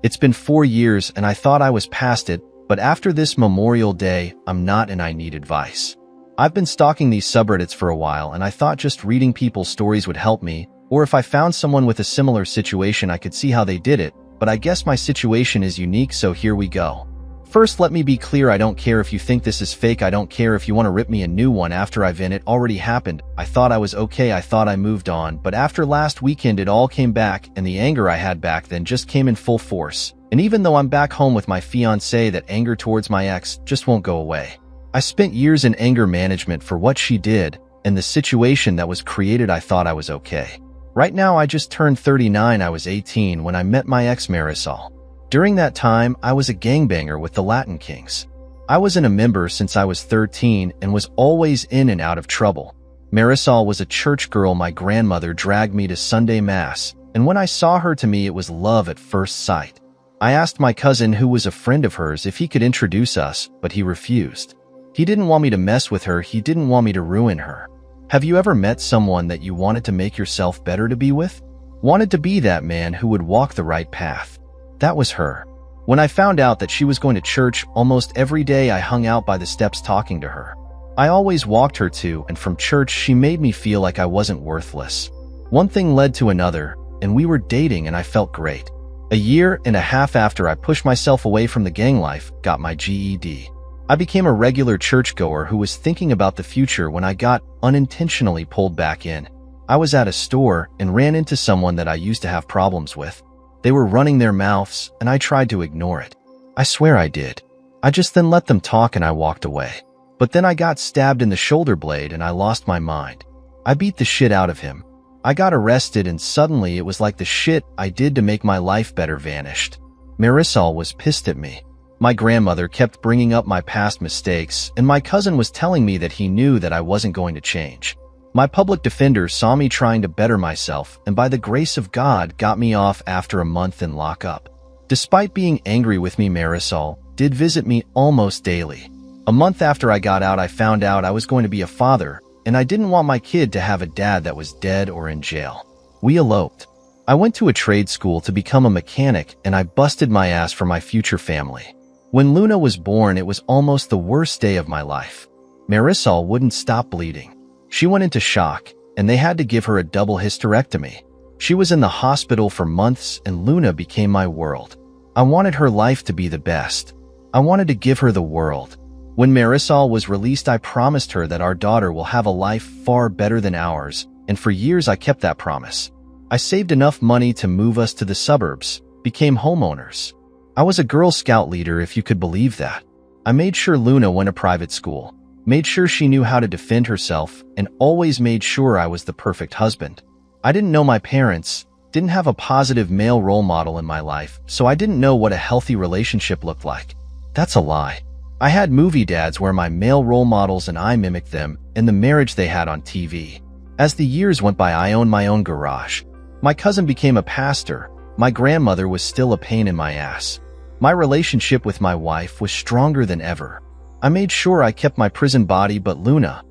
It's been 4 years and I thought I was past it, but after this Memorial Day, I'm not and I need advice. I've been stalking these subreddits for a while and I thought just reading people's stories would help me, or if I found someone with a similar situation I could see how they did it, but I guess my situation is unique, so here we go. First, let me be clear, I don't care if you think this is fake, I don't care if you want to rip me a new one after it already happened. I thought I was okay, I thought I moved on, but after last weekend it all came back, and the anger I had back then just came in full force. And even though I'm back home with my fiancée, that anger towards my ex just won't go away. I spent years in anger management for what she did, and the situation that was created. I thought I was okay. Right now I just turned 39, I was 18 when I met my ex Marisol. During that time, I was a gangbanger with the Latin Kings. I wasn't a member since I was 13 and was always in and out of trouble. Marisol was a church girl. My grandmother dragged me to Sunday Mass, and when I saw her, to me it was love at first sight. I asked my cousin, who was a friend of hers, if he could introduce us, but he refused. He didn't want me to mess with her, he didn't want me to ruin her. Have you ever met someone that you wanted to make yourself better to be with? Wanted to be that man who would walk the right path? That was her. When I found out that she was going to church almost every day, I hung out by the steps talking to her. I always walked her to and from church. She made me feel like I wasn't worthless. One thing led to another, and we were dating and I felt great. A year and a half after I pushed myself away from the gang life, got my GED. I became a regular churchgoer who was thinking about the future when I got unintentionally pulled back in. I was at a store and ran into someone that I used to have problems with. They were running their mouths, and I tried to ignore it. I swear I did. I just then let them talk and I walked away. But then I got stabbed in the shoulder blade and I lost my mind. I beat the shit out of him. I got arrested and suddenly it was like the shit I did to make my life better vanished. Marisol was pissed at me. My grandmother kept bringing up my past mistakes, and my cousin was telling me that he knew that I wasn't going to change. My public defender saw me trying to better myself and by the grace of God got me off after a month in lockup. Despite being angry with me, Marisol did visit me almost daily. A month after I got out, I found out I was going to be a father, and I didn't want my kid to have a dad that was dead or in jail. We eloped. I went to a trade school to become a mechanic and I busted my ass for my future family. When Luna was born, it was almost the worst day of my life. Marisol wouldn't stop bleeding. She went into shock, and they had to give her a double hysterectomy. She was in the hospital for months, and Luna became my world. I wanted her life to be the best. I wanted to give her the world. When Marisol was released, I promised her that our daughter will have a life far better than ours, and for years I kept that promise. I saved enough money to move us to the suburbs, became homeowners. I was a Girl Scout leader, if you could believe that. I made sure Luna went to private school, made sure she knew how to defend herself, and always made sure I was the perfect husband. I didn't know my parents, didn't have a positive male role model in my life, so I didn't know what a healthy relationship looked like. That's a lie. I had movie dads where my male role models and I mimicked them in the marriage they had on TV. As the years went by, I owned my own garage. My cousin became a pastor. My grandmother was still a pain in my ass. My relationship with my wife was stronger than ever. I made sure I kept my prison body, but Luna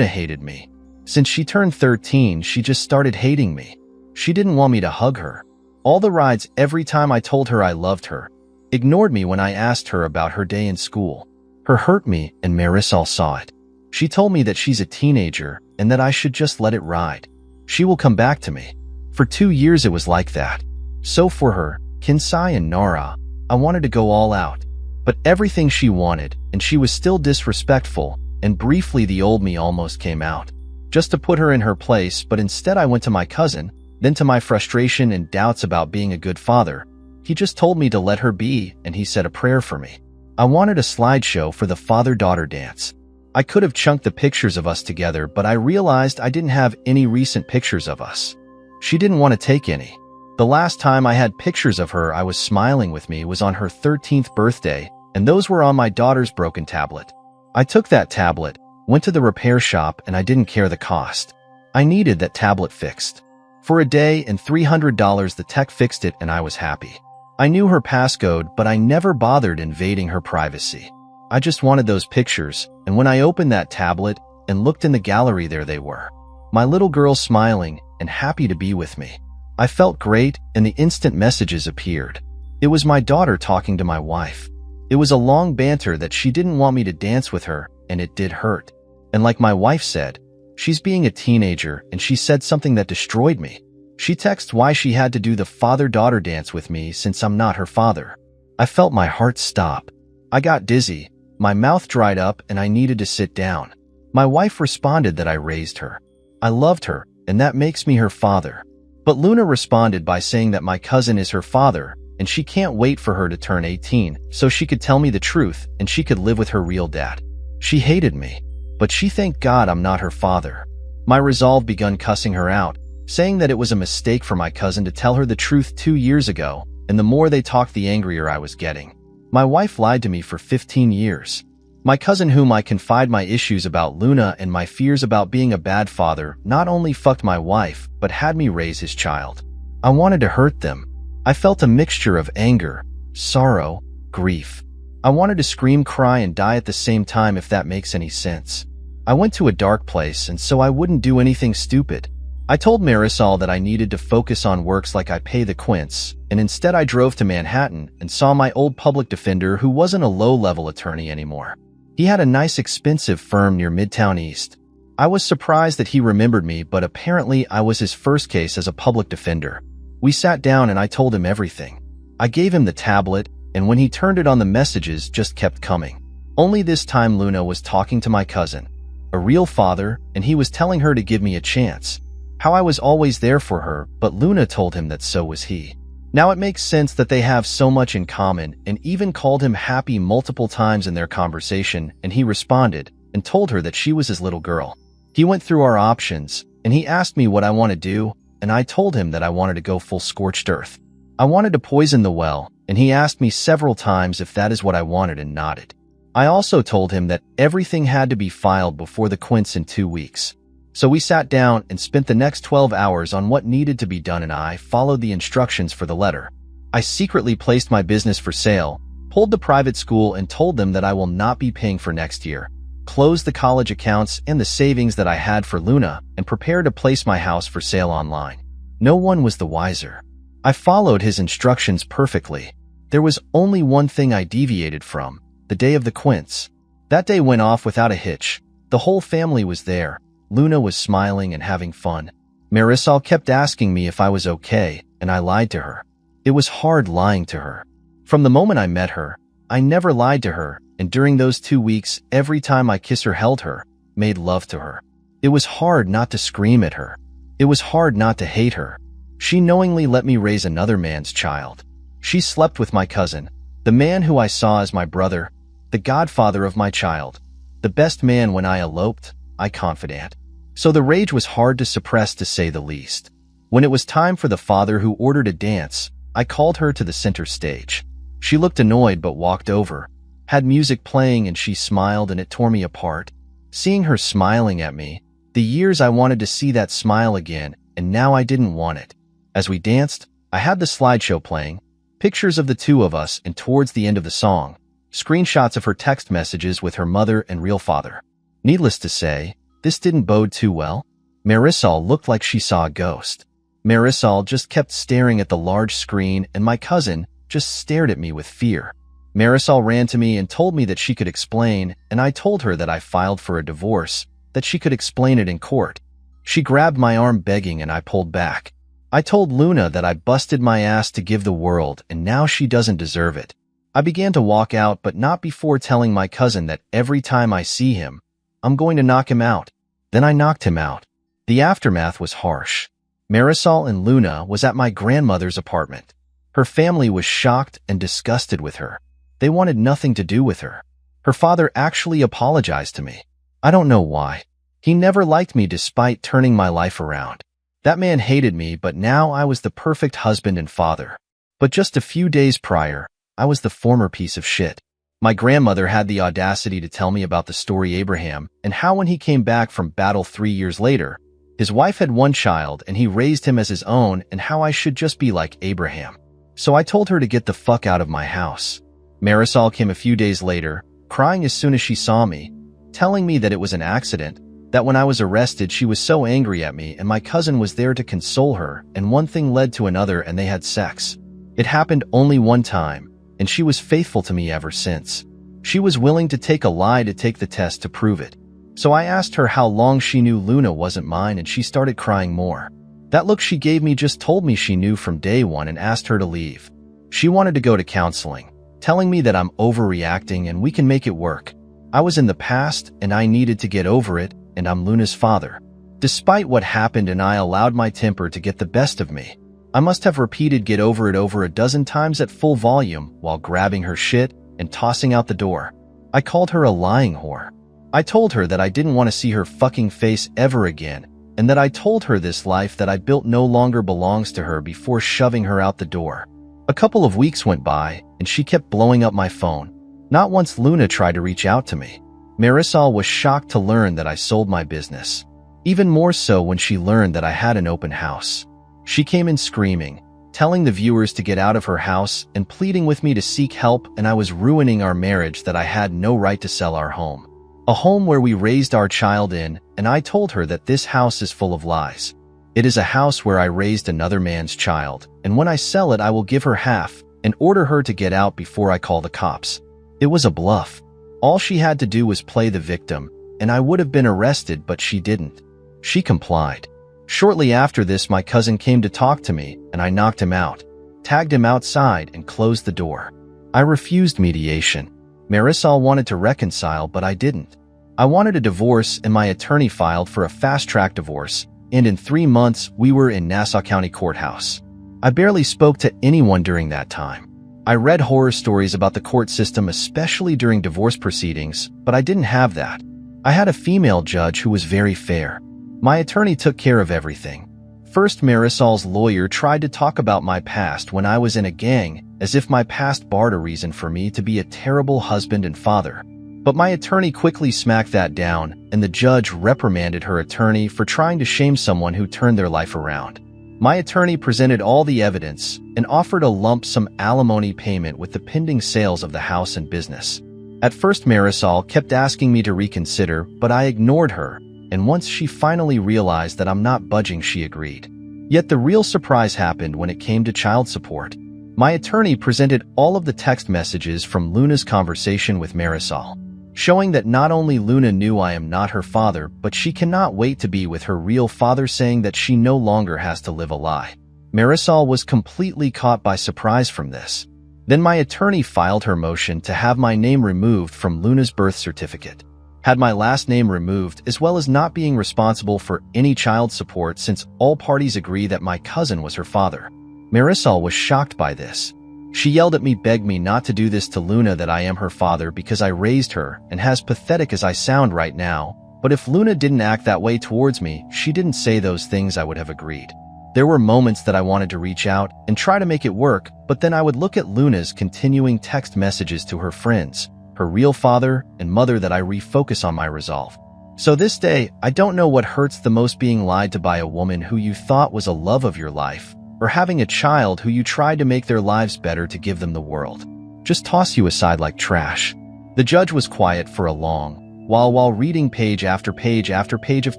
hated me. Since she turned 13, she just started hating me. She didn't want me to hug her. All the rides, every time I told her I loved her. Ignored me when I asked her about her day in school. Her hurt me, and Marisol saw it. She told me that she's a teenager and that I should just let it ride. She will come back to me. For 2 years it was like that. So for her, Kinsai and Nara, I wanted to go all out. But everything she wanted, and she was still disrespectful, and briefly the old me almost came out. Just to put her in her place, but instead I went to my cousin, then to my frustration and doubts about being a good father. He just told me to let her be, and he said a prayer for me. I wanted a slideshow for the father-daughter dance. I could have chunked the pictures of us together, but I realized I didn't have any recent pictures of us. She didn't want to take any. The last time I had pictures of her I was smiling with me was on her 13th birthday, and those were on my daughter's broken tablet. I took that tablet, went to the repair shop, and I didn't care the cost. I needed that tablet fixed. For a day and $300 the tech fixed it and I was happy. I knew her passcode, but I never bothered invading her privacy. I just wanted those pictures, and when I opened that tablet and looked in the gallery, there they were. My little girl smiling and happy to be with me. I felt great, and the instant messages appeared. It was my daughter talking to my wife. It was a long banter that she didn't want me to dance with her, and it did hurt. And like my wife said, she's being a teenager, and she said something that destroyed me. She texted why she had to do the father-daughter dance with me since I'm not her father. I felt my heart stop. I got dizzy, my mouth dried up, and I needed to sit down. My wife responded that I raised her. I loved her, and that makes me her father. But Luna responded by saying that my cousin is her father, and she can't wait for her to turn 18 so she could tell me the truth and she could live with her real dad. She hated me, but she thanked God I'm not her father. My resolve begun cussing her out, saying that it was a mistake for my cousin to tell her the truth 2 years ago, and the more they talked, the angrier I was getting. My wife lied to me for 15 years. My cousin, whom I confide my issues about Luna and my fears about being a bad father, not only fucked my wife, but had me raise his child. I wanted to hurt them. I felt a mixture of anger, sorrow, grief. I wanted to scream, cry, and die at the same time, if that makes any sense. I went to a dark place, and so I wouldn't do anything stupid. I told Marisol that I needed to focus on works like I pay the quints, and instead I drove to Manhattan and saw my old public defender, who wasn't a low-level attorney anymore. He had a nice, expensive firm near Midtown East. I was surprised that he remembered me, but apparently I was his first case as a public defender. We sat down and I told him everything. I gave him the tablet, and when he turned it on, the messages just kept coming. Only this time Luna was talking to my cousin, a real father, and he was telling her to give me a chance. How I was always there for her, but Luna told him that so was he. Now it makes sense that they have so much in common, and even called him happy multiple times in their conversation, and he responded and told her that she was his little girl. He went through our options, and he asked me what I want to do, and I told him that I wanted to go full scorched earth. I wanted to poison the well, and he asked me several times if that is what I wanted and nodded. I also told him that everything had to be filed before the quints in 2 weeks. So we sat down and spent the next 12 hours on what needed to be done, and I followed the instructions for the letter. I secretly placed my business for sale, pulled the private school, and told them that I will not be paying for next year, closed the college accounts and the savings that I had for Luna, and prepared to place my house for sale online. No one was the wiser. I followed his instructions perfectly. There was only one thing I deviated from: the day of the quints. That day went off without a hitch. The whole family was there. Luna was smiling and having fun. Marisol kept asking me if I was okay, and I lied to her. It was hard lying to her. From the moment I met her, I never lied to her, and during those 2 weeks, every time I kissed her, held her, made love to her. It was hard not to scream at her. It was hard not to hate her. She knowingly let me raise another man's child. She slept with my cousin, the man who I saw as my brother, the godfather of my child, the best man when I eloped, I confidant. So the rage was hard to suppress, to say the least. When it was time for the father, who ordered a dance, I called her to the center stage. She looked annoyed but walked over, had music playing, and she smiled, and it tore me apart. Seeing her smiling at me, the years I wanted to see that smile again, and now I didn't want it. As we danced, I had the slideshow playing, pictures of the two of us, and towards the end of the song, screenshots of her text messages with her mother and real father. Needless to say, this didn't bode too well. Marisol looked like she saw a ghost. Marisol just kept staring at the large screen, and my cousin just stared at me with fear. Marisol ran to me and told me that she could explain, and I told her that I filed for a divorce, that she could explain it in court. She grabbed my arm begging, and I pulled back. I told Luna that I busted my ass to give the world, and now she doesn't deserve it. I began to walk out, but not before telling my cousin that every time I see him, I'm going to knock him out. Then I knocked him out. The aftermath was harsh. Marisol and Luna was at my grandmother's apartment. Her family was shocked and disgusted with her. They wanted nothing to do with her. Her father actually apologized to me. I don't know why. He never liked me despite turning my life around. That man hated me, but now I was the perfect husband and father. But just a few days prior, I was the former piece of shit. My grandmother had the audacity to tell me about the story Abraham, and how when he came back from battle 3 years later, his wife had one child and he raised him as his own, and how I should just be like Abraham. So I told her to get the fuck out of my house. Marisol came a few days later, crying as soon as she saw me, telling me that it was an accident, that when I was arrested she was so angry at me, and my cousin was there to console her, and one thing led to another and they had sex. It happened only one time, and she was faithful to me ever since. She was willing to take a lie to take the test to prove it. So I asked her how long she knew Luna wasn't mine, and she started crying more. That look she gave me just told me she knew from day one and asked her to leave. She wanted to go to counseling, telling me that I'm overreacting and we can make it work. I was in the past and I needed to get over it, and I'm Luna's father. Despite what happened and I allowed my temper to get the best of me, I must have repeated get over it over a dozen times at full volume while grabbing her shit and tossing out the door. I called her a lying whore. I told her that I didn't want to see her fucking face ever again, and that I told her this life that I built no longer belongs to her before shoving her out the door. A couple of weeks went by, and she kept blowing up my phone. Not once Luna tried to reach out to me. Marisol was shocked to learn that I sold my business. Even more so when she learned that I had an open house. She came in screaming, telling the viewers to get out of her house and pleading with me to seek help, and I was ruining our marriage, that I had no right to sell our home. A home where we raised our child in, and I told her that this house is full of lies. It is a house where I raised another man's child, and when I sell it I will give her half and order her to get out before I call the cops. It was a bluff. All she had to do was play the victim, and I would have been arrested, but she didn't. She complied. Shortly after this, my cousin came to talk to me, and I knocked him out, tagged him outside, and closed the door. I refused mediation. Marisol wanted to reconcile, but I didn't. I wanted a divorce, and my attorney filed for a fast-track divorce, and in 3 months, we were in Nassau County Courthouse. I barely spoke to anyone during that time. I read horror stories about the court system, especially during divorce proceedings, but I didn't have that. I had a female judge who was very fair. My attorney took care of everything. First, Marisol's lawyer tried to talk about my past when I was in a gang, as if my past barred a reason for me to be a terrible husband and father. But my attorney quickly smacked that down, and the judge reprimanded her attorney for trying to shame someone who turned their life around. My attorney presented all the evidence and offered a lump sum alimony payment with the pending sales of the house and business. At first, Marisol kept asking me to reconsider, but I ignored her, and once she finally realized that I'm not budging, she agreed. Yet the real surprise happened when it came to child support. My attorney presented all of the text messages from Luna's conversation with Marisol, showing that not only Luna knew I am not her father, but she cannot wait to be with her real father, saying that she no longer has to live a lie. Marisol was completely caught by surprise from this. Then my attorney filed her motion to have my name removed from Luna's birth certificate. Had my last name removed, as well as not being responsible for any child support, since all parties agree that my cousin was her father. Marisol was shocked by this. She yelled at me, begged me not to do this to Luna, that I am her father because I raised her, and as pathetic as I sound right now, but if Luna didn't act that way towards me, she didn't say those things, I would have agreed. There were moments that I wanted to reach out and try to make it work, but then I would look at Luna's continuing text messages to her friends, her real father and mother, that I refocus on my resolve. So this day, I don't know what hurts the most, being lied to by a woman who you thought was a love of your life, or having a child who you tried to make their lives better to give them the world just toss you aside like trash. The judge was quiet for a long while reading page after page after page of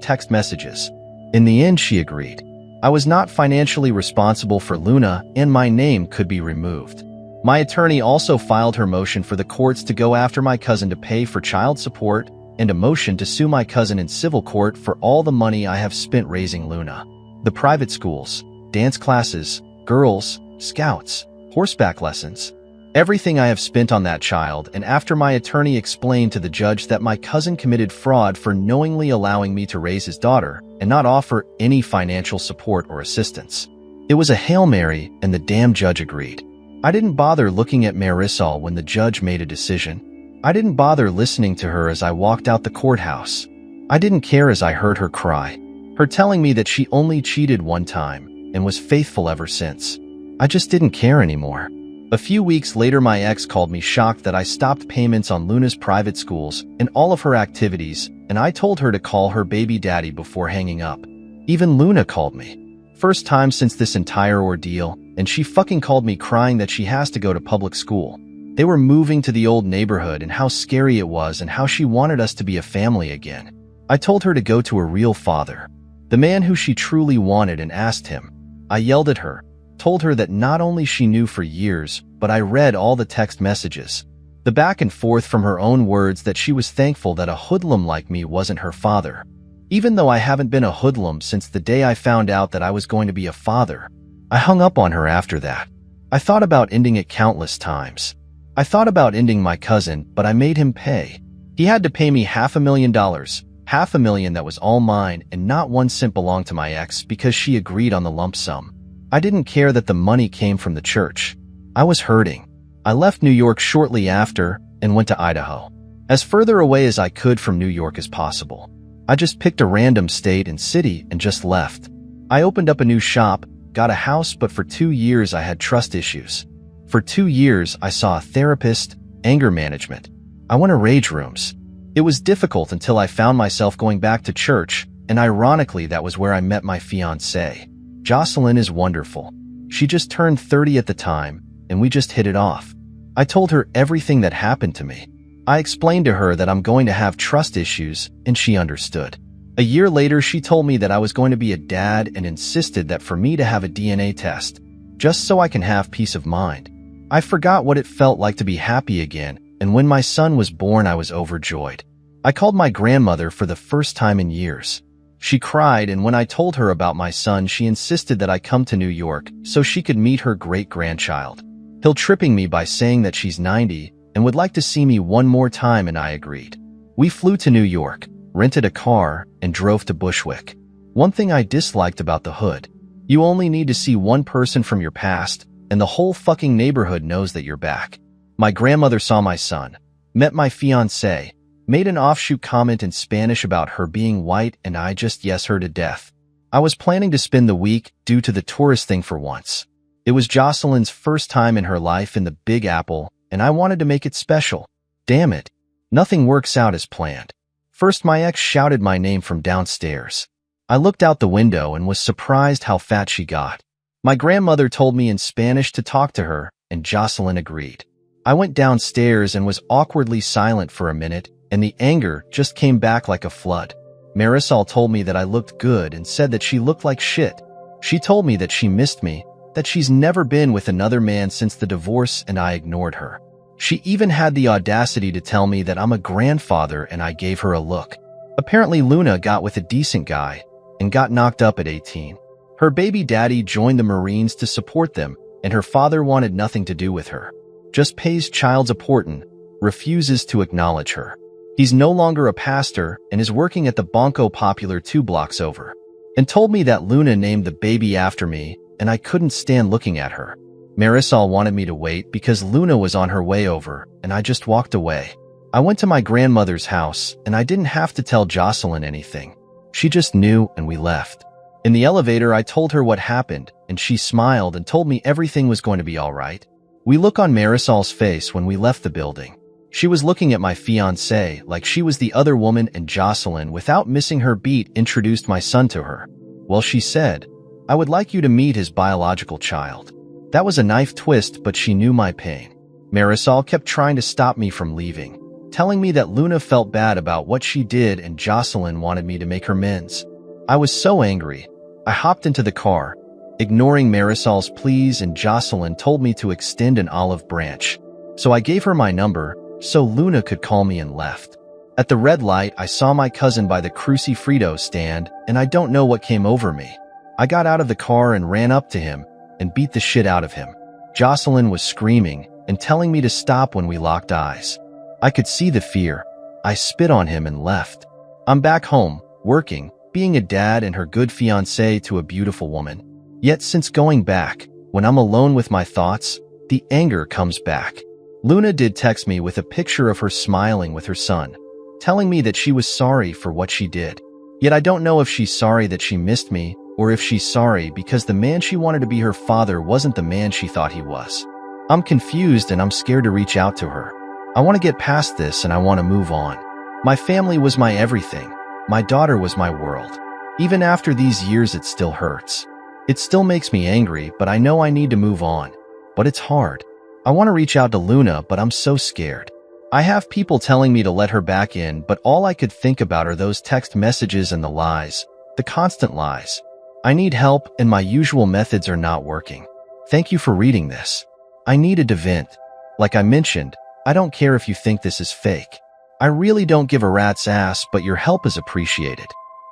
text messages. In the end, she agreed. I was not financially responsible for Luna, and my name could be removed. My attorney also filed her motion for the courts to go after my cousin to pay for child support, and a motion to sue my cousin in civil court for all the money I have spent raising Luna. The private schools, dance classes, girls, scouts, horseback lessons, everything I have spent on that child. And after my attorney explained to the judge that my cousin committed fraud for knowingly allowing me to raise his daughter and not offer any financial support or assistance, it was a Hail Mary, and the damn judge agreed. I didn't bother looking at Marisol when the judge made a decision. I didn't bother listening to her as I walked out the courthouse. I didn't care as I heard her cry, her telling me that she only cheated one time and was faithful ever since. I just didn't care anymore. A few weeks later, my ex called me, shocked that I stopped payments on Luna's private schools and all of her activities, and I told her to call her baby daddy before hanging up. Even Luna called me. First time since this entire ordeal, and she fucking called me crying that she has to go to public school. They were moving to the old neighborhood and how scary it was and how she wanted us to be a family again. I told her to go to her real father, the man who she truly wanted, and asked him. I yelled at her, told her that not only she knew for years, but I read all the text messages. The back and forth from her own words that she was thankful that a hoodlum like me wasn't her father. Even though I haven't been a hoodlum since the day I found out that I was going to be a father, I hung up on her after that. I thought about ending it countless times. I thought about ending my cousin, but I made him pay. He had to pay me $500,000, $500,000 that was all mine and not 1 cent belonged to my ex because she agreed on the lump sum. I didn't care that the money came from the church. I was hurting. I left New York shortly after and went to Idaho, as further away as I could from New York as possible. I just picked a random state and city and just left. I opened up a new shop, got a house, but for 2 years I had trust issues. For 2 years I saw a therapist, anger management. I went to rage rooms. It was difficult until I found myself going back to church, and ironically that was where I met my fiancée. Jocelyn is wonderful. She just turned 30 at the time, and we just hit it off. I told her everything that happened to me. I explained to her that I'm going to have trust issues, and she understood. A year later, she told me that I was going to be a dad and insisted that for me to have a DNA test, just so I can have peace of mind. I forgot what it felt like to be happy again, and when my son was born, I was overjoyed. I called my grandmother for the first time in years. She cried, and when I told her about my son, she insisted that I come to New York so she could meet her great-grandchild. Guilt-tripping me by saying that she's 90 and would like to see me one more time, and I agreed. We flew to New York, rented a car, and drove to Bushwick. One thing I disliked about the hood: you only need to see one person from your past, and the whole fucking neighborhood knows that you're back. My grandmother saw my son, met my fiancé, made an offshoot comment in Spanish about her being white, and I just yes her to death. I was planning to spend the week due to the tourist thing for once. It was Jocelyn's first time in her life in the Big Apple, and I wanted to make it special. Damn it. Nothing works out as planned. First, my ex shouted my name from downstairs. I looked out the window and was surprised how fat she got. My grandmother told me in Spanish to talk to her, and Jocelyn agreed. I went downstairs and was awkwardly silent for a minute, and the anger just came back like a flood. Marisol told me that I looked good and said that she looked like shit. She told me that she missed me, that she's never been with another man since the divorce, and I ignored her. She even had the audacity to tell me that I'm a grandfather, and I gave her a look. Apparently Luna got with a decent guy and got knocked up at 18. Her baby daddy joined the Marines to support them, and her father wanted nothing to do with her. Just pays child support and refuses to acknowledge her. He's no longer a pastor and is working at the Banco Popular 2 blocks over, and told me that Luna named the baby after me, and I couldn't stand looking at her. Marisol wanted me to wait because Luna was on her way over, and I just walked away. I went to my grandmother's house, and I didn't have to tell Jocelyn anything. She just knew, and we left. In the elevator, I told her what happened, and she smiled and told me everything was going to be all right. We look on Marisol's face when we left the building. She was looking at my fiancé like she was the other woman, and Jocelyn, without missing her beat, introduced my son to her. Well, she said, "I would like you to meet his biological child." That was a knife twist, but she knew my pain. Marisol kept trying to stop me from leaving, telling me that Luna felt bad about what she did and Jocelyn wanted me to make her amends. I was so angry. I hopped into the car, ignoring Marisol's pleas, and Jocelyn told me to extend an olive branch. So I gave her my number so Luna could call me and left. At the red light, I saw my cousin by the Crucifrito stand, and I don't know what came over me. I got out of the car and ran up to him and beat the shit out of him. Jocelyn was screaming and telling me to stop when we locked eyes. I could see the fear. I spit on him and left. I'm back home, working, being a dad and her good fiancé to a beautiful woman. Yet since going back, when I'm alone with my thoughts, the anger comes back. Luna did text me with a picture of her smiling with her son, telling me that she was sorry for what she did. Yet I don't know if she's sorry that she missed me, or if she's sorry because the man she wanted to be her father wasn't the man she thought he was. I'm confused and I'm scared to reach out to her. I want to get past this and I want to move on. My family was my everything. My daughter was my world. Even after these years, it still hurts. It still makes me angry, but I know I need to move on. But it's hard. I want to reach out to Luna, but I'm so scared. I have people telling me to let her back in, but all I could think about are those text messages and the lies, the constant lies. I need help, and my usual methods are not working. Thank you for reading this. I needed to vent. Like I mentioned, I don't care if you think this is fake. I really don't give a rat's ass, but your help is appreciated.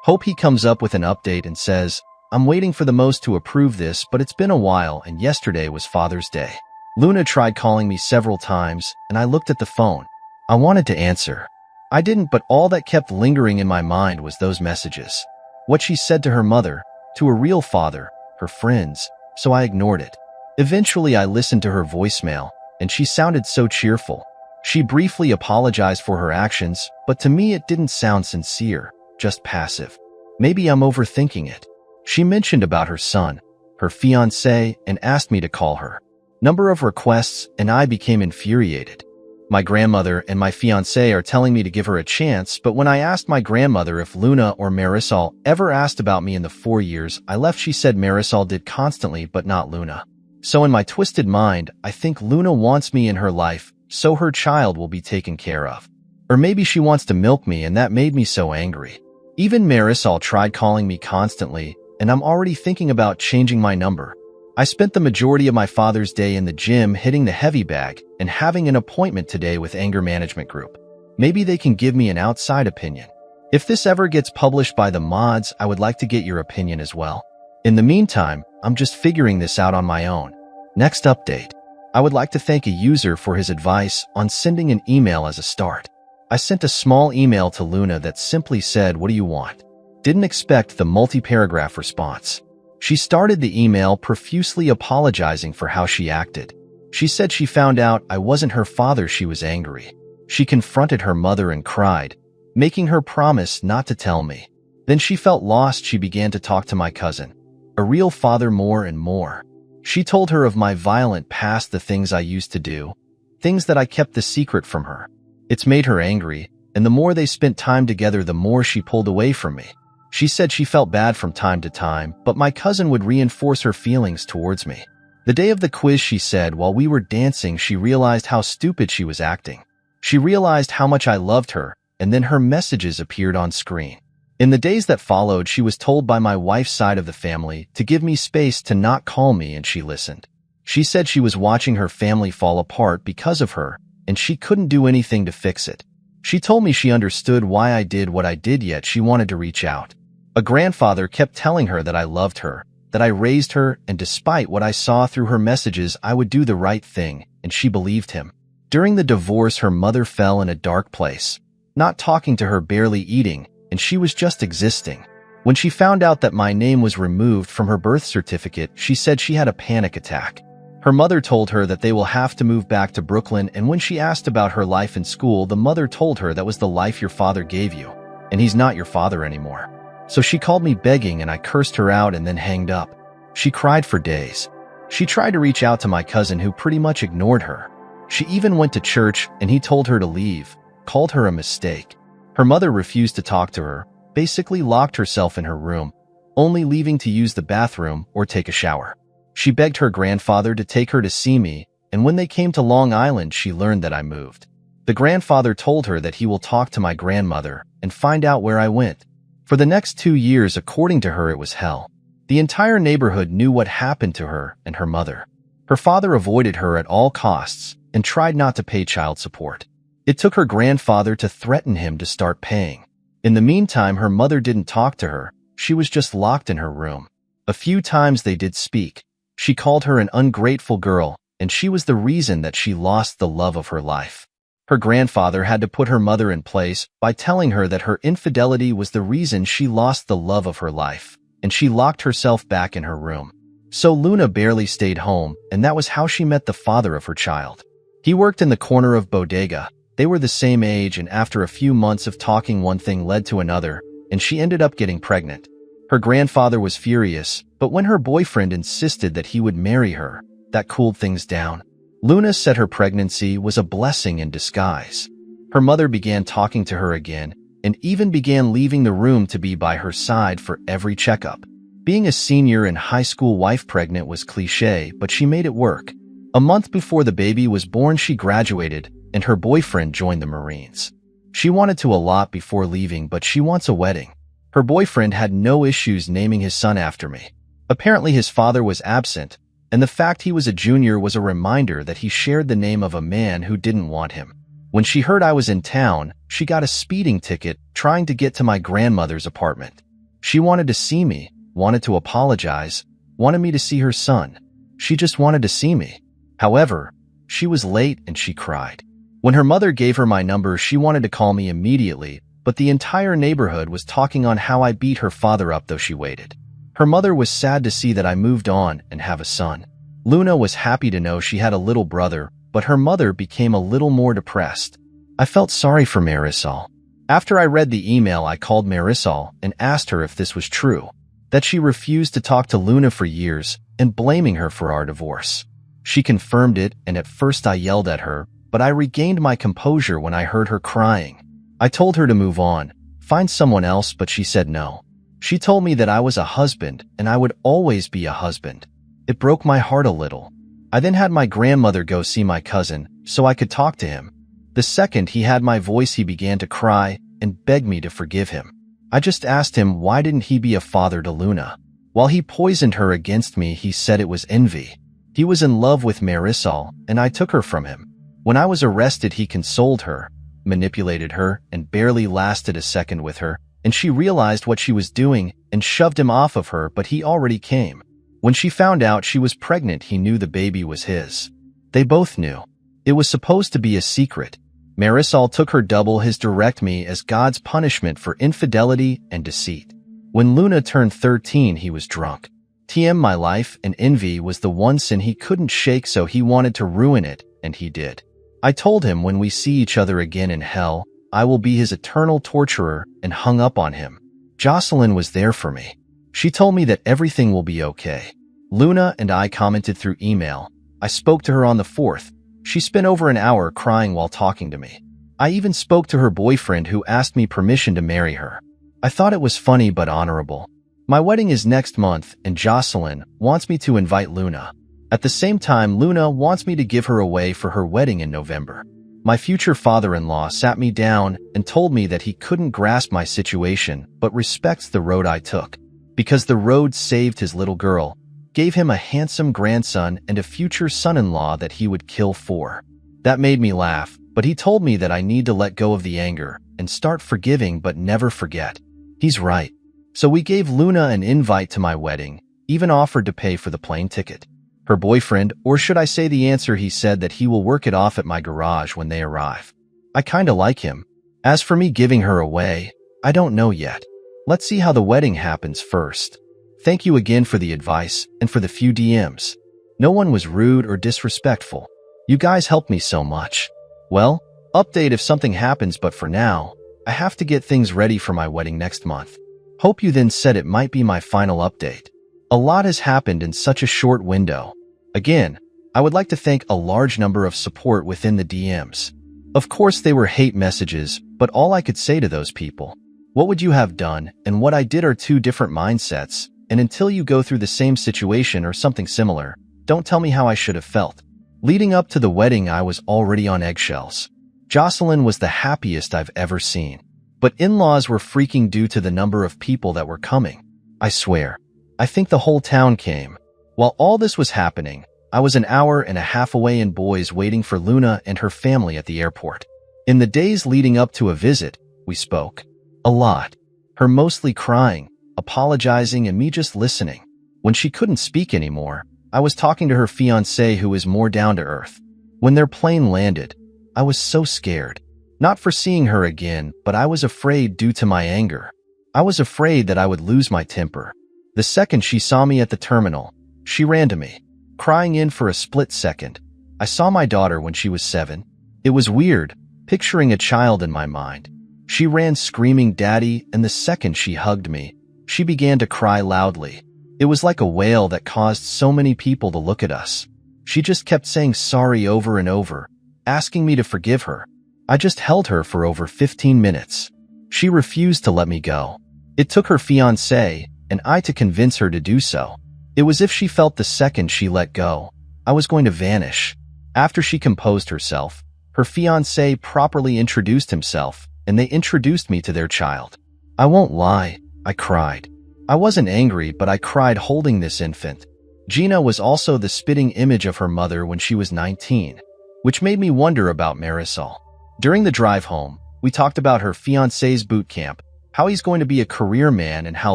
Hope he comes up with an update and says, I'm waiting for the most to approve this, but it's been a while and yesterday was Father's Day. Luna tried calling me several times and I looked at the phone. I wanted to answer. I didn't, but all that kept lingering in my mind was those messages. What she said to her mother, to her real father, her friends, so I ignored it. Eventually I listened to her voicemail, and she sounded so cheerful. She briefly apologized for her actions, but to me it didn't sound sincere, just passive. Maybe I'm overthinking it. She mentioned about her son, her fiancé, and asked me to call her. Number of requests, and I became infuriated. My grandmother and my fiancé are telling me to give her a chance, but when I asked my grandmother if Luna or Marisol ever asked about me in the 4 years I left, she said Marisol did constantly but not Luna. So in my twisted mind, I think Luna wants me in her life, so her child will be taken care of. Or maybe she wants to milk me, and that made me so angry. Even Marisol tried calling me constantly, and I'm already thinking about changing my number. I spent the majority of my Father's Day in the gym hitting the heavy bag and having an appointment today with Anger Management Group. Maybe they can give me an outside opinion. If this ever gets published by the mods, I would like to get your opinion as well. In the meantime, I'm just figuring this out on my own. Next update. I would like to thank a user for his advice on sending an email as a start. I sent a small email to Luna that simply said, "What do you want?" Didn't expect the multi-paragraph response. She started the email profusely apologizing for how she acted. She said she found out I wasn't her father. She was angry. She confronted her mother and cried, making her promise not to tell me. Then she felt lost. She began to talk to my cousin, a real father, more and more. She told her of my violent past, the things I used to do, things that I kept the secret from her. It's made her angry, and the more they spent time together, the more she pulled away from me. She said she felt bad from time to time, but my cousin would reinforce her feelings towards me. The day of the quiz, she said, while we were dancing, she realized how stupid she was acting. She realized how much I loved her, and then her messages appeared on screen. In the days that followed, she was told by my wife's side of the family to give me space, to not call me, and she listened. She said she was watching her family fall apart because of her, and she couldn't do anything to fix it. She told me she understood why I did what I did, yet she wanted to reach out. A grandfather kept telling her that I loved her, that I raised her, and despite what I saw through her messages, I would do the right thing, and she believed him. During the divorce, her mother fell in a dark place, not talking to her, barely eating, and she was just existing. When she found out that my name was removed from her birth certificate, she said she had a panic attack. Her mother told her that they will have to move back to Brooklyn, and when she asked about her life in school, the mother told her that was the life your father gave you, and he's not your father anymore. So she called me begging, and I cursed her out and then hanged up. She cried for days. She tried to reach out to my cousin, who pretty much ignored her. She even went to church, and he told her to leave, called her a mistake. Her mother refused to talk to her, basically locked herself in her room, only leaving to use the bathroom or take a shower. She begged her grandfather to take her to see me, and when they came to Long Island, she learned that I moved. The grandfather told her that he will talk to my grandmother and find out where I went. For the next 2 years, according to her, it was hell. The entire neighborhood knew what happened to her and her mother. Her father avoided her at all costs and tried not to pay child support. It took her grandfather to threaten him to start paying. In the meantime, her mother didn't talk to her. She was just locked in her room. A few times they did speak. She called her an ungrateful girl, and she was the reason that she lost the love of her life. Her grandfather had to put her mother in place by telling her that her infidelity was the reason she lost the love of her life, and she locked herself back in her room. So Luna barely stayed home, and that was how she met the father of her child. He worked in the corner of bodega. They were the same age, and after a few months of talking, one thing led to another, and she ended up getting pregnant. Her grandfather was furious, but when her boyfriend insisted that he would marry her, that cooled things down. Luna said her pregnancy was a blessing in disguise. Her mother began talking to her again, and even began leaving the room to be by her side for every checkup. Being a senior in high school, wife pregnant was cliché, but she made it work. A month before the baby was born, she graduated, and her boyfriend joined the Marines. She wanted to a lot before leaving, but she wants a wedding. Her boyfriend had no issues naming his son after me. Apparently his father was absent, And the fact he was a junior was a reminder that he shared the name of a man who didn't want him. When she heard I was in town, she got a speeding ticket trying to get to my grandmother's apartment. She wanted to see me, wanted to apologize, wanted me to see her son. She just wanted to see me. However, she was late and she cried. When her mother gave her my number, she wanted to call me immediately, but the entire neighborhood was talking on how I beat her father up though she waited. Her mother was sad to see that I moved on and have a son. Luna was happy to know she had a little brother, but her mother became a little more depressed. I felt sorry for Marisol. After I read the email, I called Marisol and asked her if this was true, that she refused to talk to Luna for years and blaming her for our divorce. She confirmed it, and at first I yelled at her, but I regained my composure when I heard her crying. I told her to move on, find someone else, but she said no. She told me that I was a husband and I would always be a husband. It broke my heart a little. I then had my grandmother go see my cousin so I could talk to him. The second he had my voice, he began to cry and beg me to forgive him. I just asked him why didn't he be a father to Luna. While he poisoned her against me, he said it was envy. He was in love with Marisol and I took her from him. When I was arrested, he consoled her, manipulated her, and barely lasted a second with her, and she realized what she was doing and shoved him off of her, but he already came. When she found out she was pregnant, he knew the baby was his. They both knew. It was supposed to be a secret. Marisol took her double his direct me as God's punishment for infidelity and deceit. When Luna turned 13, he was drunk. My life and envy was the one sin he couldn't shake, so he wanted to ruin it, and he did. I told him when we see each other again in hell, I will be his eternal torturer, and hung up on him. Jocelyn was there for me. She told me that everything will be okay. Luna and I commented through email. I spoke to her on the 4th. She spent over an hour crying while talking to me. I even spoke to her boyfriend, who asked me permission to marry her. I thought it was funny but honorable. My wedding is next month, and Jocelyn wants me to invite Luna. At the same time, Luna wants me to give her away for her wedding in November. My future father-in-law sat me down and told me that he couldn't grasp my situation but respects the road I took, because the road saved his little girl, gave him a handsome grandson and a future son-in-law that he would kill for. That made me laugh, but he told me that I need to let go of the anger and start forgiving but never forget. He's right. So we gave Luna an invite to my wedding, even offered to pay for the plane ticket. Her boyfriend, or should I say the answer, he said that he will work it off at my garage when they arrive. I kinda like him. As for me giving her away, I don't know yet. Let's see how the wedding happens first. Thank you again for the advice and for the few DMs. No one was rude or disrespectful. You guys helped me so much. Well, update if something happens, but for now, I have to get things ready for my wedding next month. Hope you then said it might be my final update. A lot has happened in such a short window. Again, I would like to thank a large number of support within the DMs. Of course, they were hate messages, but all I could say to those people, what would you have done and what I did are two different mindsets, and until you go through the same situation or something similar, don't tell me how I should have felt. Leading up to the wedding, I was already on eggshells. Jocelyn was the happiest I've ever seen. But in-laws were freaking due to the number of people that were coming. I swear, I think the whole town came. While all this was happening, I was an hour and a half away in Boise waiting for Luna and her family at the airport. In the days leading up to a visit, we spoke. A lot. Her mostly crying, apologizing, and me just listening. When she couldn't speak anymore, I was talking to her fiancé, who is more down to earth. When their plane landed, I was so scared. Not for seeing her again, but I was afraid due to my anger. I was afraid that I would lose my temper. The second she saw me at the terminal, she ran to me, crying in for a split second. I saw my daughter when she was 7. It was weird, picturing a child in my mind. She ran screaming, "Daddy," and the second she hugged me, she began to cry loudly. It was like a wail that caused so many people to look at us. She just kept saying sorry over and over, asking me to forgive her. I just held her for over 15 minutes. She refused to let me go. It took her fiancé and I to convince her to do so. It was as if she felt the second she let go, I was going to vanish. After she composed herself, her fiancé properly introduced himself, and they introduced me to their child. I won't lie, I cried. I wasn't angry, but I cried holding this infant. Gina was also the spitting image of her mother when she was 19, which made me wonder about Marisol. During the drive home, we talked about her fiancé's boot camp, how he's going to be a career man, and how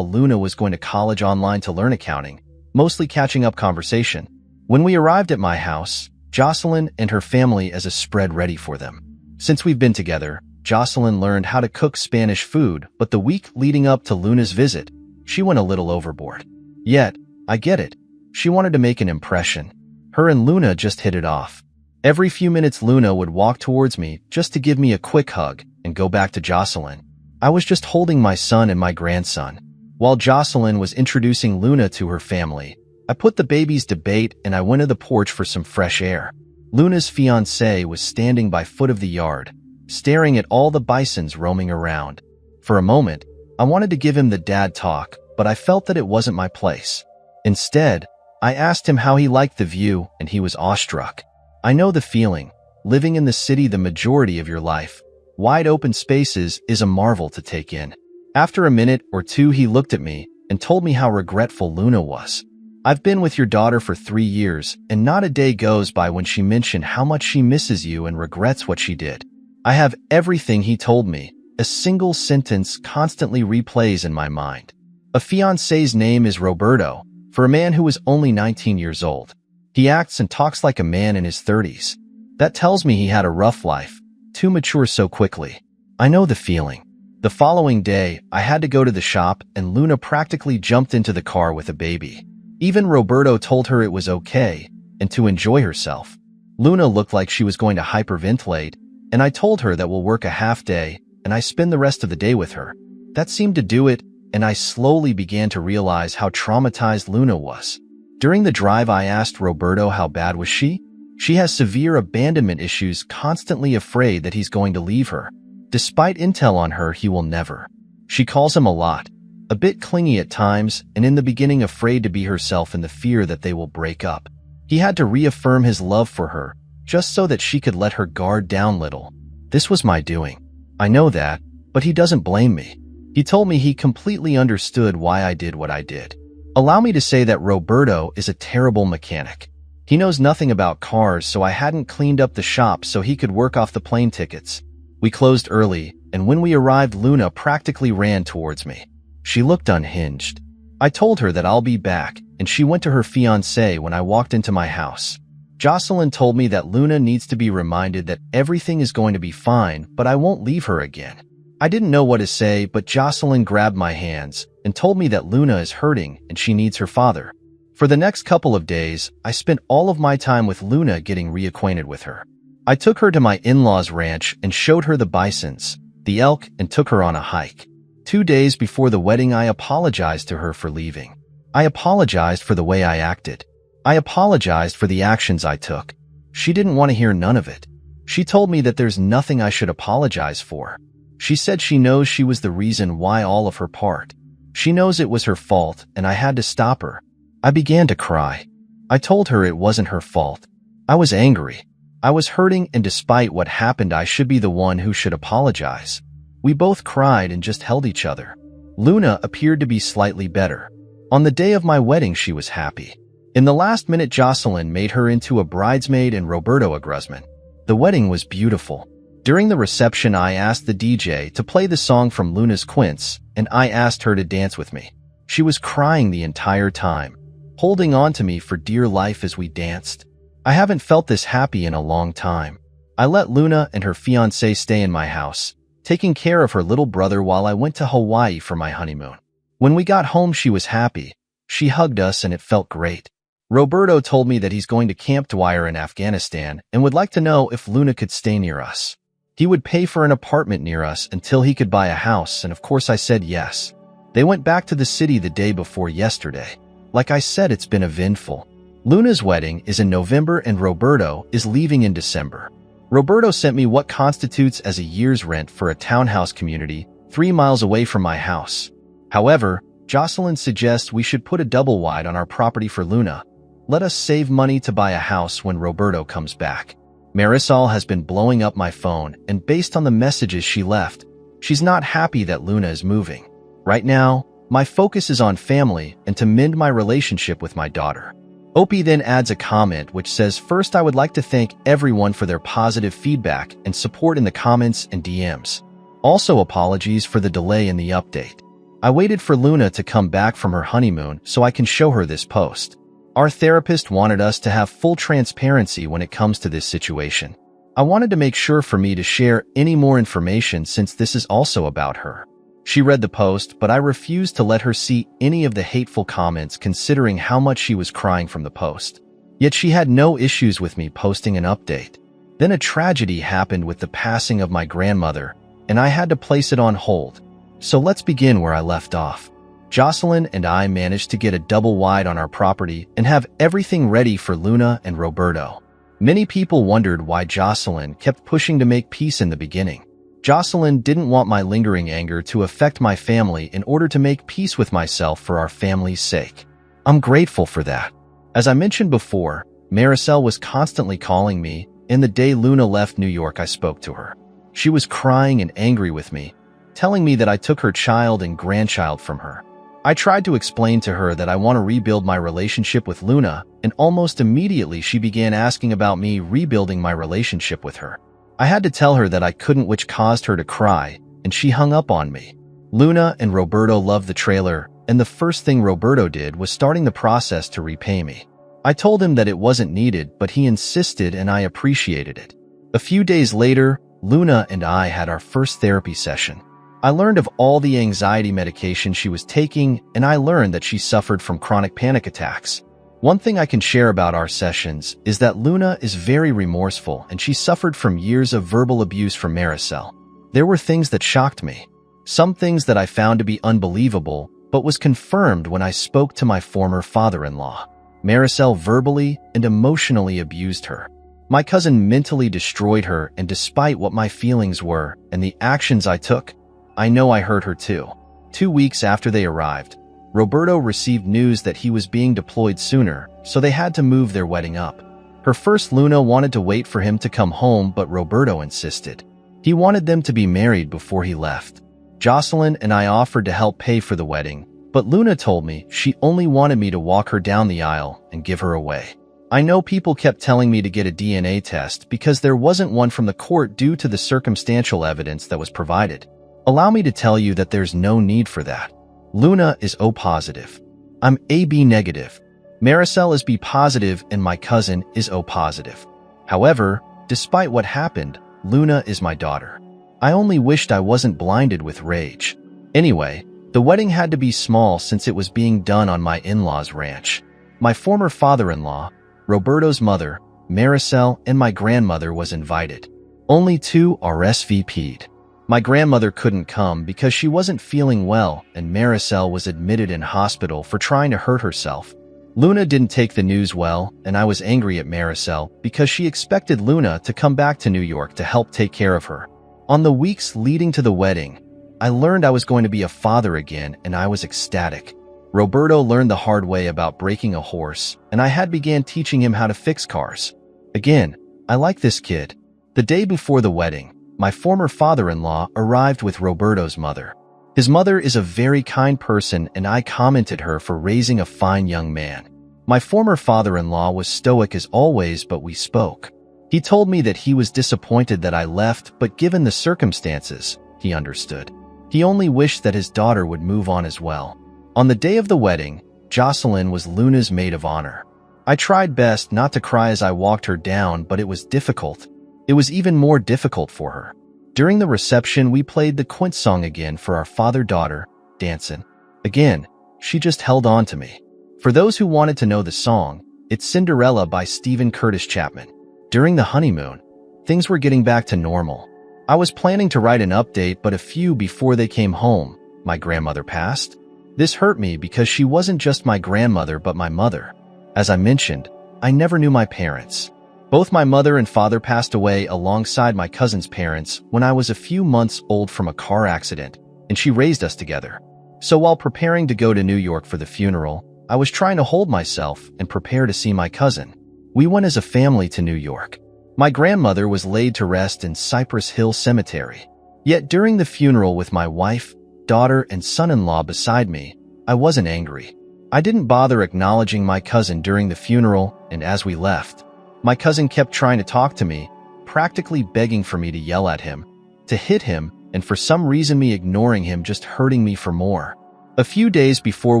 Luna was going to college online to learn accounting, mostly catching up conversation. When we arrived at my house, Jocelyn and her family as a spread ready for them. Since we've been together, Jocelyn learned how to cook Spanish food, but the week leading up to Luna's visit, she went a little overboard. Yet, I get it. She wanted to make an impression. Her and Luna just hit it off. Every few minutes Luna would walk towards me just to give me a quick hug and go back to Jocelyn. I was just holding my son and my grandson. While Jocelyn was introducing Luna to her family, I put the babies to bed and I went to the porch for some fresh air. Luna's fiancé was standing by foot of the yard, staring at all the bisons roaming around. For a moment, I wanted to give him the dad talk, but I felt that it wasn't my place. Instead, I asked him how he liked the view, and he was awestruck. I know the feeling. Living in the city the majority of your life, wide open spaces is a marvel to take in. After a minute or two, he looked at me and told me how regretful Luna was. I've been with your daughter for 3 years, and not a day goes by when she mentioned how much she misses you and regrets what she did. I have everything he told me. A single sentence constantly replays in my mind. A fiancé's name is Roberto, for a man who is only 19 years old. He acts and talks like a man in his 30s. That tells me he had a rough life, too mature so quickly. I know the feeling. The following day, I had to go to the shop, and Luna practically jumped into the car with a baby. Even Roberto told her it was okay and to enjoy herself. Luna looked like she was going to hyperventilate, and I told her that we'll work a half day and I spend the rest of the day with her. That seemed to do it, and I slowly began to realize how traumatized Luna was. During the drive, I asked Roberto how bad was she? She has severe abandonment issues, constantly afraid that he's going to leave her. Despite intel on her, he will never. She calls him a lot, a bit clingy at times, and in the beginning afraid to be herself in the fear that they will break up. He had to reaffirm his love for her, just so that she could let her guard down little. This was my doing. I know that, but he doesn't blame me. He told me he completely understood why I did what I did. Allow me to say that Roberto is a terrible mechanic. He knows nothing about cars, so I hadn't cleaned up the shop so he could work off the plane tickets. We closed early, and when we arrived, Luna practically ran towards me. She looked unhinged. I told her that I'll be back, and she went to her fiancé when I walked into my house. Jocelyn told me that Luna needs to be reminded that everything is going to be fine, but I won't leave her again. I didn't know what to say, but Jocelyn grabbed my hands and told me that Luna is hurting and she needs her father. For the next couple of days, I spent all of my time with Luna getting reacquainted with her. I took her to my in-laws' ranch and showed her the bisons, the elk, and took her on a hike. 2 days before the wedding, I apologized to her for leaving. I apologized for the way I acted. I apologized for the actions I took. She didn't want to hear none of it. She told me that there's nothing I should apologize for. She said she knows she was the reason why all of her part. She knows it was her fault, and I had to stop her. I began to cry. I told her it wasn't her fault. I was angry. I was hurting, and despite what happened, I should be the one who should apologize. We both cried and just held each other. Luna appeared to be slightly better. On the day of my wedding, she was happy. In the last minute, Jocelyn made her into a bridesmaid and Roberto a groomsman. The wedding was beautiful. During the reception, I asked the DJ to play the song from Luna's Quince, and I asked her to dance with me. She was crying the entire time, holding on to me for dear life as we danced. I haven't felt this happy in a long time. I let Luna and her fiancé stay in my house, taking care of her little brother while I went to Hawaii for my honeymoon. When we got home, she was happy. She hugged us and it felt great. Roberto told me that he's going to Camp Dwyer in Afghanistan and would like to know if Luna could stay near us. He would pay for an apartment near us until he could buy a house, and of course I said yes. They went back to the city the day before yesterday. Like I said, it's been eventful. Luna's wedding is in November and Roberto is leaving in December. Roberto sent me what constitutes as a year's rent for a townhouse community 3 miles away from my house. However, Jocelyn suggests we should put a double wide on our property for Luna. Let us save money to buy a house when Roberto comes back. Marisol has been blowing up my phone, and based on the messages she left, she's not happy that Luna is moving. Right now, my focus is on family and to mend my relationship with my daughter. Opie then adds a comment which says, "First, I would like to thank everyone for their positive feedback and support in the comments and DMs. Also, apologies for the delay in the update. I waited for Luna to come back from her honeymoon so I can show her this post. Our therapist wanted us to have full transparency when it comes to this situation. I wanted to make sure for me to share any more information since this is also about her." She read the post, but I refused to let her see any of the hateful comments considering how much she was crying from the post. Yet she had no issues with me posting an update. Then a tragedy happened with the passing of my grandmother, and I had to place it on hold. So let's begin where I left off. Jocelyn and I managed to get a double wide on our property and have everything ready for Luna and Roberto. Many people wondered why Jocelyn kept pushing to make peace in the beginning. Jocelyn didn't want my lingering anger to affect my family in order to make peace with myself for our family's sake. I'm grateful for that. As I mentioned before, Maricel was constantly calling me, and the day Luna left New York I spoke to her. She was crying and angry with me, telling me that I took her child and grandchild from her. I tried to explain to her that I want to rebuild my relationship with Luna, and almost immediately she began asking about me rebuilding my relationship with her. I had to tell her that I couldn't, which caused her to cry, and she hung up on me. Luna and Roberto loved the trailer, and the first thing Roberto did was starting the process to repay me. I told him that it wasn't needed, but he insisted and I appreciated it. A few days later, Luna and I had our first therapy session. I learned of all the anxiety medication she was taking, and I learned that she suffered from chronic panic attacks. One thing I can share about our sessions is that Luna is very remorseful and she suffered from years of verbal abuse from Maricel. There were things that shocked me. Some things that I found to be unbelievable, but was confirmed when I spoke to my former father-in-law. Maricel verbally and emotionally abused her. My cousin mentally destroyed her, and despite what my feelings were and the actions I took, I know I hurt her too. 2 weeks after they arrived, Roberto received news that he was being deployed sooner, so they had to move their wedding up. Her first Luna wanted to wait for him to come home, but Roberto insisted. He wanted them to be married before he left. Jocelyn and I offered to help pay for the wedding, but Luna told me she only wanted me to walk her down the aisle and give her away. I know people kept telling me to get a DNA test because there wasn't one from the court due to the circumstantial evidence that was provided. Allow me to tell you that there's no need for that. Luna is O positive. I'm AB negative. Maricel is B positive and my cousin is O positive. However, despite what happened, Luna is my daughter. I only wished I wasn't blinded with rage. Anyway, the wedding had to be small since it was being done on my in-laws' ranch. My former father-in-law, Roberto's mother, Maricel, and my grandmother was invited. Only 2 RSVP'd. My grandmother couldn't come because she wasn't feeling well, and Maricel was admitted in hospital for trying to hurt herself. Luna didn't take the news well, and I was angry at Maricel because she expected Luna to come back to New York to help take care of her. On the weeks leading to the wedding, I learned I was going to be a father again, and I was ecstatic. Roberto learned the hard way about breaking a horse, and I had began teaching him how to fix cars. Again, I like this kid. The day before the wedding, my former father-in-law arrived with Roberto's mother. His mother is a very kind person, and I commented her for raising a fine young man. My former father-in-law was stoic as always, but we spoke. He told me that he was disappointed that I left, but given the circumstances, he understood. He only wished that his daughter would move on as well. On the day of the wedding, Jocelyn was Luna's maid of honor. I tried best not to cry as I walked her down, but it was difficult. It was even more difficult for her. During the reception, we played the Quint song again for our father-daughter, dancing. Again, she just held on to me. For those who wanted to know the song, it's Cinderella by Stephen Curtis Chapman. During the honeymoon, things were getting back to normal. I was planning to write an update, but a few before they came home, my grandmother passed. This hurt me because she wasn't just my grandmother but my mother. As I mentioned, I never knew my parents. Both my mother and father passed away alongside my cousin's parents when I was a few months old from a car accident, and she raised us together. So while preparing to go to New York for the funeral, I was trying to hold myself and prepare to see my cousin. We went as a family to New York. My grandmother was laid to rest in Cypress Hill Cemetery. Yet during the funeral with my wife, daughter, and son-in-law beside me, I wasn't angry. I didn't bother acknowledging my cousin during the funeral, and as we left, my cousin kept trying to talk to me, practically begging for me to yell at him, to hit him, and for some reason me ignoring him just hurting me for more. A few days before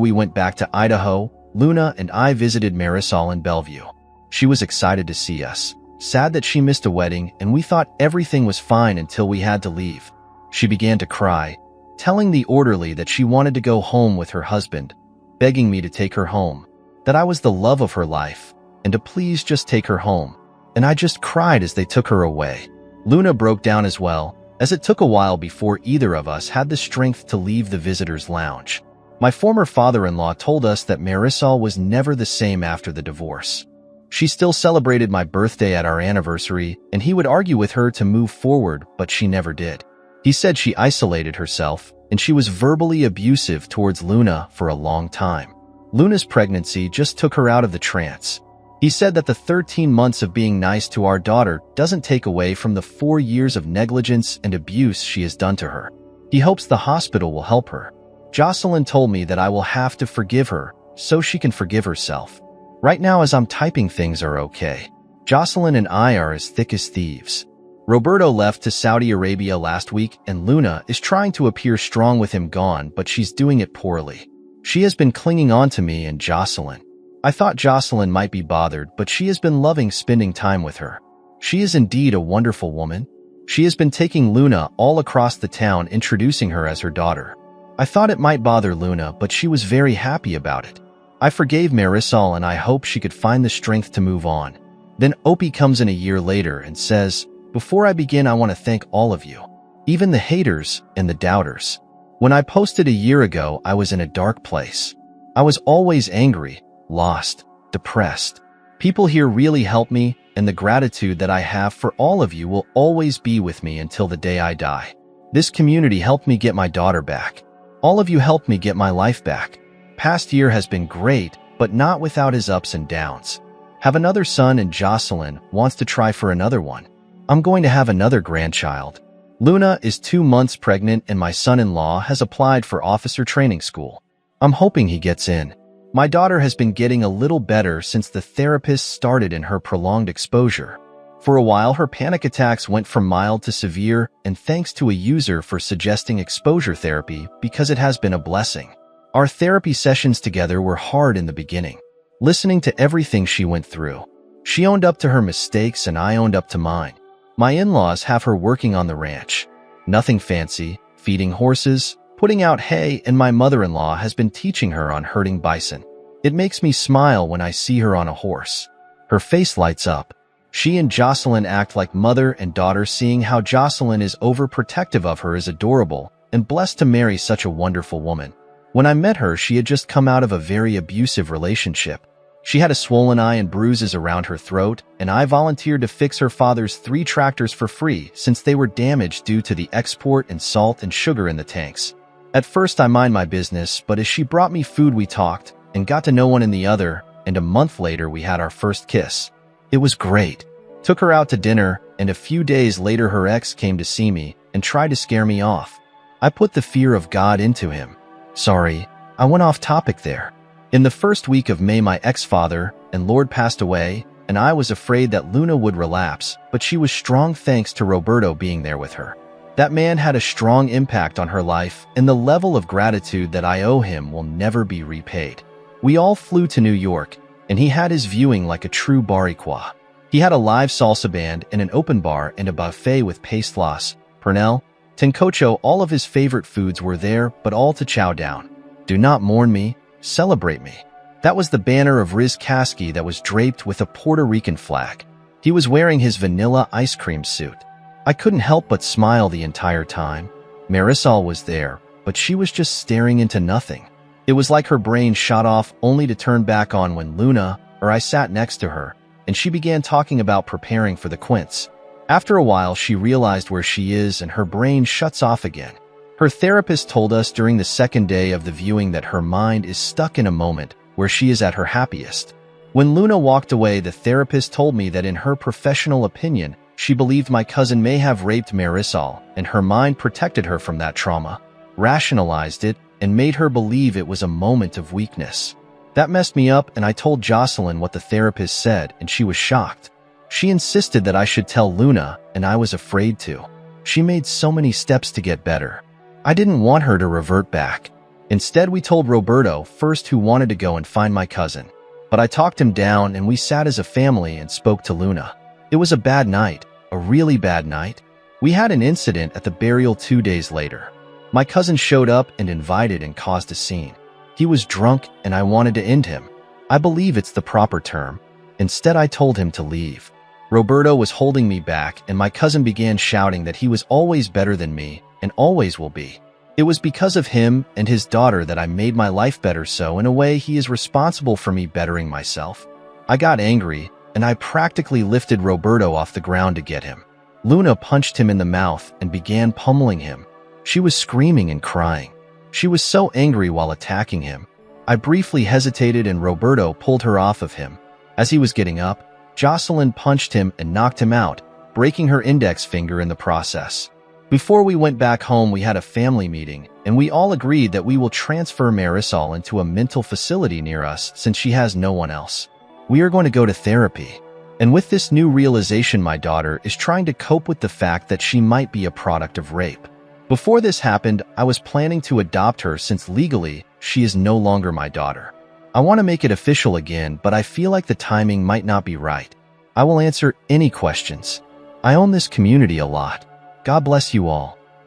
we went back to Idaho, Luna and I visited Marisol in Bellevue. She was excited to see us, sad that she missed a wedding, and we thought everything was fine until we had to leave. She began to cry, telling the orderly that she wanted to go home with her husband, begging me to take her home, that I was the love of her life, and to please just take her home. And I just cried as they took her away. Luna broke down as well, as it took a while before either of us had the strength to leave the visitors' lounge. My former father-in-law told us that Marisol was never the same after the divorce. She still celebrated my birthday at our anniversary, and he would argue with her to move forward, but she never did. He said she isolated herself, and she was verbally abusive towards Luna for a long time. Luna's pregnancy just took her out of the trance. He said that the 13 months of being nice to our daughter doesn't take away from the 4 years of negligence and abuse she has done to her. He hopes the hospital will help her. Jocelyn told me that I will have to forgive her so she can forgive herself. Right now as I'm typing, things are okay. Jocelyn and I are as thick as thieves. Roberto left to Saudi Arabia last week, and Luna is trying to appear strong with him gone, but she's doing it poorly. She has been clinging on to me and Jocelyn. I thought Jocelyn might be bothered, but she has been loving spending time with her. She is indeed a wonderful woman. She has been taking Luna all across the town, introducing her as her daughter. I thought it might bother Luna, but she was very happy about it. I forgave Marisol, and I hope she could find the strength to move on. Then Opie comes in a year later and says, "Before I begin, I want to thank all of you, even the haters and the doubters. When I posted a year ago, I was in a dark place. I was always angry, lost, depressed. People here really helped me, and the gratitude that I have for all of you will always be with me until the day I die. This community helped me get my daughter back. All of you helped me get my life back. Past year has been great, but not without his ups and downs. Have another son, and Jocelyn wants to try for another one. I'm going to have another grandchild. Luna is 2 months pregnant, and my son-in-law has applied for officer training school. I'm hoping he gets in. My daughter has been getting a little better since the therapist started in her prolonged exposure. For a while, her panic attacks went from mild to severe, and thanks to a user for suggesting exposure therapy, because it has been a blessing. Our therapy sessions together were hard in the beginning, listening to everything she went through. She owned up to her mistakes, and I owned up to mine. My in-laws have her working on the ranch. Nothing fancy, feeding horses, putting out hay, and my mother-in-law has been teaching her on herding bison. It makes me smile when I see her on a horse. Her face lights up. She and Jocelyn act like mother and daughter. Seeing how Jocelyn is overprotective of her is adorable, and blessed to marry such a wonderful woman. When I met her, she had just come out of a very abusive relationship. She had a swollen eye and bruises around her throat, and I volunteered to fix her father's 3 tractors for free since they were damaged due to the export and salt and sugar in the tanks. At first I mind my business, but as she brought me food, we talked and got to know one and the other, and a month later we had our first kiss. It was great. Took her out to dinner, and a few days later her ex came to see me and tried to scare me off. I put the fear of God into him. Sorry, I went off topic there. In the first week of May, my ex-father and Lord passed away, and I was afraid that Luna would relapse, but she was strong thanks to Roberto being there with her. That man had a strong impact on her life, and the level of gratitude that I owe him will never be repaid. We all flew to New York, and he had his viewing like a true Boricua. He had a live salsa band and an open bar and a buffet with pastlas, pernell, tencocho. All of his favorite foods were there, but all to chow down. Do not mourn me, celebrate me. That was the banner of Riz Kasky that was draped with a Puerto Rican flag. He was wearing his vanilla ice cream suit. I couldn't help but smile the entire time. Marisol was there, but she was just staring into nothing. It was like her brain shot off, only to turn back on when Luna, or I, sat next to her, and she began talking about preparing for the quince. After a while, she realized where she is, and her brain shuts off again. Her therapist told us during the second day of the viewing that her mind is stuck in a moment where she is at her happiest. When Luna walked away, the therapist told me that in her professional opinion, she believed my cousin may have raped Marisol, and her mind protected her from that trauma, rationalized it, and made her believe it was a moment of weakness. That messed me up, and I told Jocelyn what the therapist said, and she was shocked. She insisted that I should tell Luna, and I was afraid to. She made so many steps to get better. I didn't want her to revert back. Instead, we told Roberto first, who wanted to go and find my cousin. But I talked him down, and we sat as a family and spoke to Luna. It was a bad night, a really bad night. We had an incident at the burial 2 days later. My cousin showed up and invited and caused a scene. He was drunk, and I wanted to end him. I believe it's the proper term. Instead, I told him to leave. Roberto was holding me back, and my cousin began shouting that he was always better than me and always will be. It was because of him and his daughter that I made my life better, so in a way he is responsible for me bettering myself. I got angry, and I practically lifted Roberto off the ground to get him. Luna punched him in the mouth and began pummeling him. She was screaming and crying. She was so angry while attacking him. I briefly hesitated, and Roberto pulled her off of him. As he was getting up, Jocelyn punched him and knocked him out, breaking her index finger in the process. Before we went back home, we had a family meeting, and we all agreed that we will transfer Marisol into a mental facility near us since she has no one else. We are going to go to therapy. And with this new realization, my daughter is trying to cope with the fact that she might be a product of rape. Before this happened, I was planning to adopt her since legally she is no longer my daughter. I want to make it official again, but I feel like the timing might not be right. I will answer any questions. I own this community a lot. God bless you all.